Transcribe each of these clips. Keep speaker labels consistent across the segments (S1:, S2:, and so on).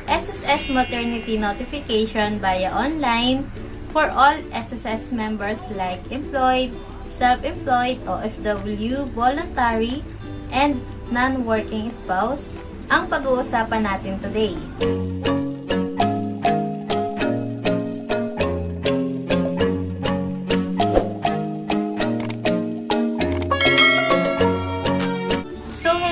S1: SSS Maternity Notification via online for all SSS members like employed, self-employed, OFW, voluntary, and non-working spouse ang pag-uusapan natin today.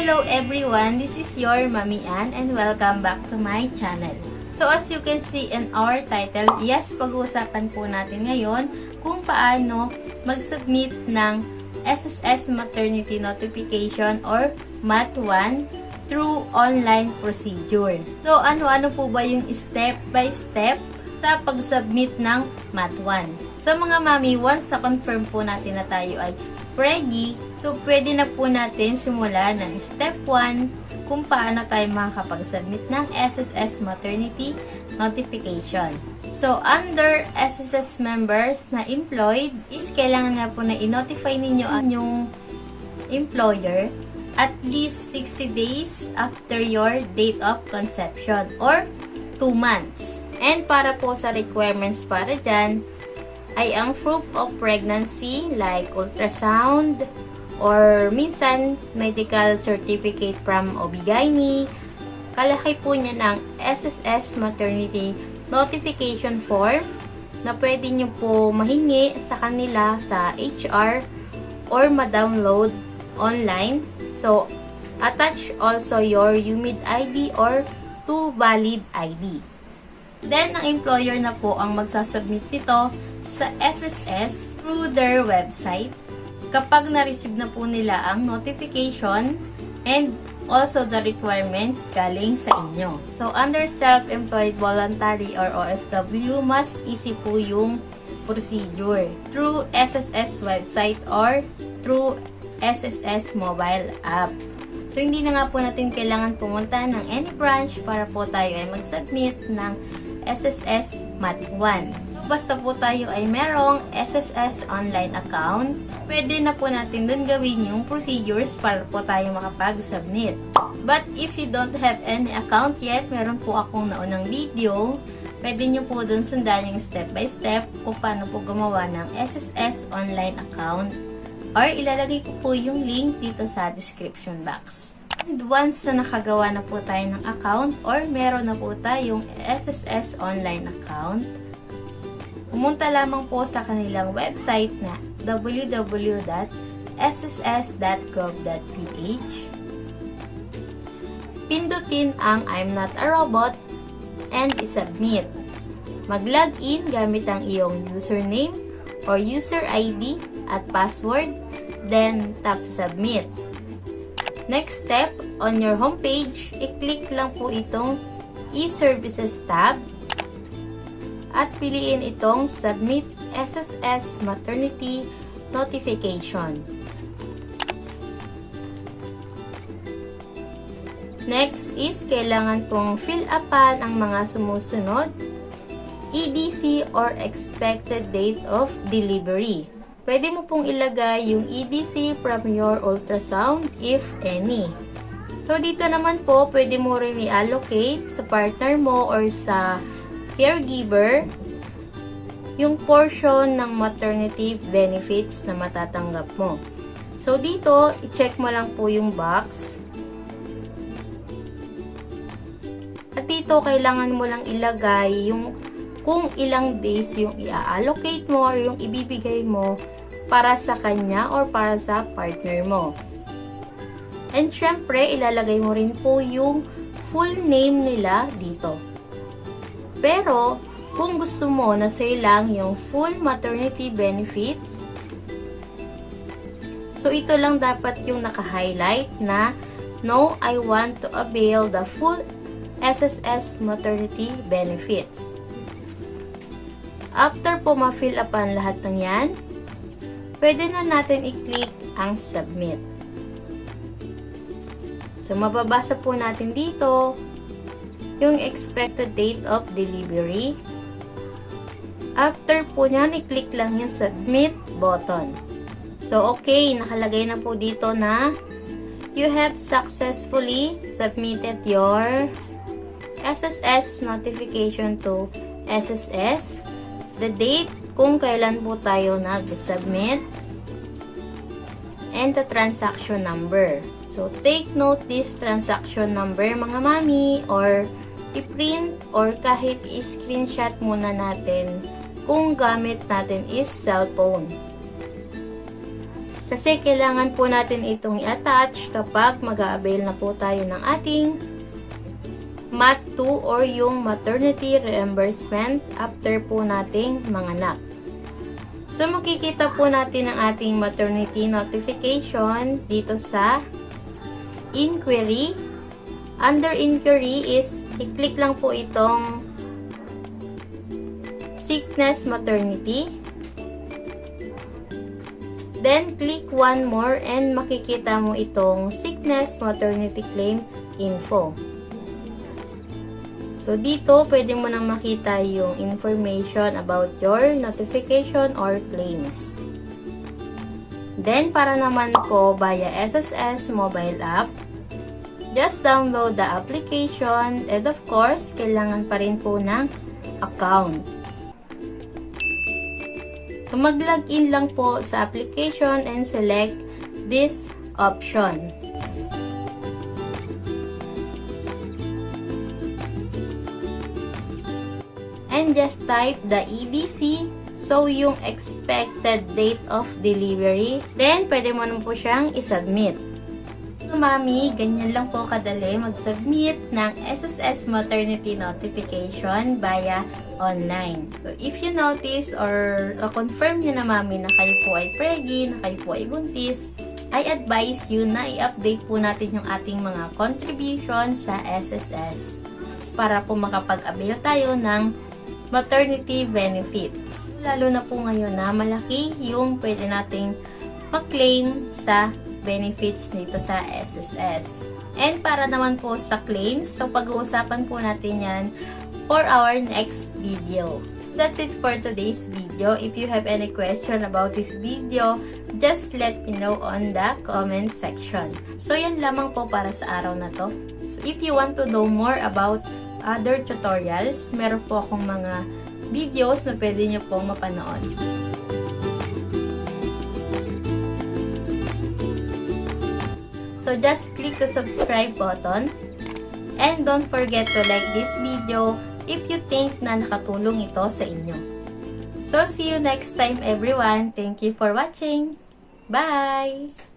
S1: Hello everyone, this is your Mami Ann and welcome back to my channel. So as you can see in our title, yes, pag-uusapan po natin ngayon kung paano mag-submit ng SSS Maternity Notification or MAT1 through online procedure. So ano-ano po ba yung step by step sa pag-submit ng MAT1? So mga mami, once na confirm po natin na tayo ay ready, so pwede na po natin simula ng step 1 kung paano tayo makakapag-submit ng SSS Maternity Notification. So under SSS members na employed is kailangan na po na i-notify ninyo ang inyong employer at least 60 days after your date of conception or 2 months. And para po sa requirements para dyan ay ang proof of pregnancy like ultrasound or minsan medical certificate from OB/GYN. Kalaki po niya ng SSS Maternity Notification Form na pwede nyo po mahingi sa kanila sa HR or ma-download online. So, attach also your UMID ID or 2 valid ID. Then, ang employer na po ang magsasubmit nito sa SSS through their website kapag na-receive na po nila ang notification and also the requirements galing sa inyo. So, under self-employed, voluntary, or OFW, mas easy po yung procedure through SSS website or through SSS mobile app. So, hindi na nga po natin kailangan pumunta ng any branch para po tayo ay mag-submit ng SSS MAT1. Basta po tayo ay merong SSS online account, pwede na po natin dun gawin yung procedures para po tayo makapag-submit. But if you don't have any account yet, meron po akong naunang video, pwede nyo po dun sundan yung step by step kung paano po gumawa ng SSS online account. Or ilalagay ko po yung link dito sa description box. And once na nakagawa na po tayo ng account or meron na po tayong SSS online account, pumunta lamang po sa kanilang website na www.sss.gov.ph. Pindutin ang I'm not a robot and isubmit. Mag-login gamit ang iyong username or user ID at password, then tap submit. Next step, on your homepage, i-click lang po itong e-services tab at piliin itong Submit SSS Maternity Notification. Next is kailangan pong fill upan ang mga sumusunod, EDC or expected date of delivery. Pwede mo pong ilagay yung EDC from your ultrasound if any. So dito naman po, pwede mo rin i-allocate sa partner mo or sa caregiver yung portion ng maternity benefits na matatanggap mo. So, dito, i-check mo lang po yung box. At dito, kailangan mo lang ilagay yung kung ilang days yung i-allocate mo or yung ibibigay mo para sa kanya or para sa partner mo. And syempre, ilalagay mo rin po yung full name nila dito. Pero, kung gusto mo na sa'yo lang yung full maternity benefits, so ito lang dapat yung naka-highlight na no, I want to avail the full SSS maternity benefits. After po ma-fill upan lahat ng yan, pwede na natin i-click ang submit. So, mababasa po natin dito yung expected date of delivery. After po nyan, i-click lang yung submit button. So, okay, nakalagay na po dito na you have successfully submitted your SSS notification to SSS, the date kung kailan po tayo nag-submit, and the transaction number. So, take note this transaction number mga mami, or i-print or kahit i-screenshot muna natin kung gamit natin is cellphone. Kasi kailangan po natin itong i-attach kapag mag-a-avail na po tayo ng ating MAT2 or yung maternity reimbursement after po nating manganak. So, makikita po natin ang ating maternity notification dito sa inquiry. Under inquiry is, i-click lang po itong sickness maternity. Then, click one more and makikita mo itong sickness maternity claim info. So, dito, pwede mo nang makita yung information about your notification or claims. Then, para naman po via SSS mobile app, just download the application and of course, kailangan pa rin po ng account. So, mag-login lang po sa application and select this option. And just type the EDC, so yung expected date of delivery. Then, pwede mo naman po siyang isubmit. So, mami, ganyan lang po kadali mag-submit ng SSS maternity notification via online. So, if you notice or confirm nyo na mami na kayo po ay pregnant, na kayo po ay buntis, I advise you na i-update po natin yung ating mga contribution sa SSS para po makapag-avail tayo ng maternity benefits. Lalo na po ngayon na malaki yung pwede nating mag-claim sa benefits nito sa SSS. And para naman po sa claims, so pag-uusapan po natin yan for our next video. That's it for today's video. If you have any question about this video, just let me know on the comment section. So yan lamang po para sa araw na to. So if you want to know more about other tutorials, meron po akong mga videos na pwede nyo pong mapanood. So just click the subscribe button and don't forget to like this video if you think na nakatulong ito sa inyo. So see you next time everyone. Thank you for watching. Bye!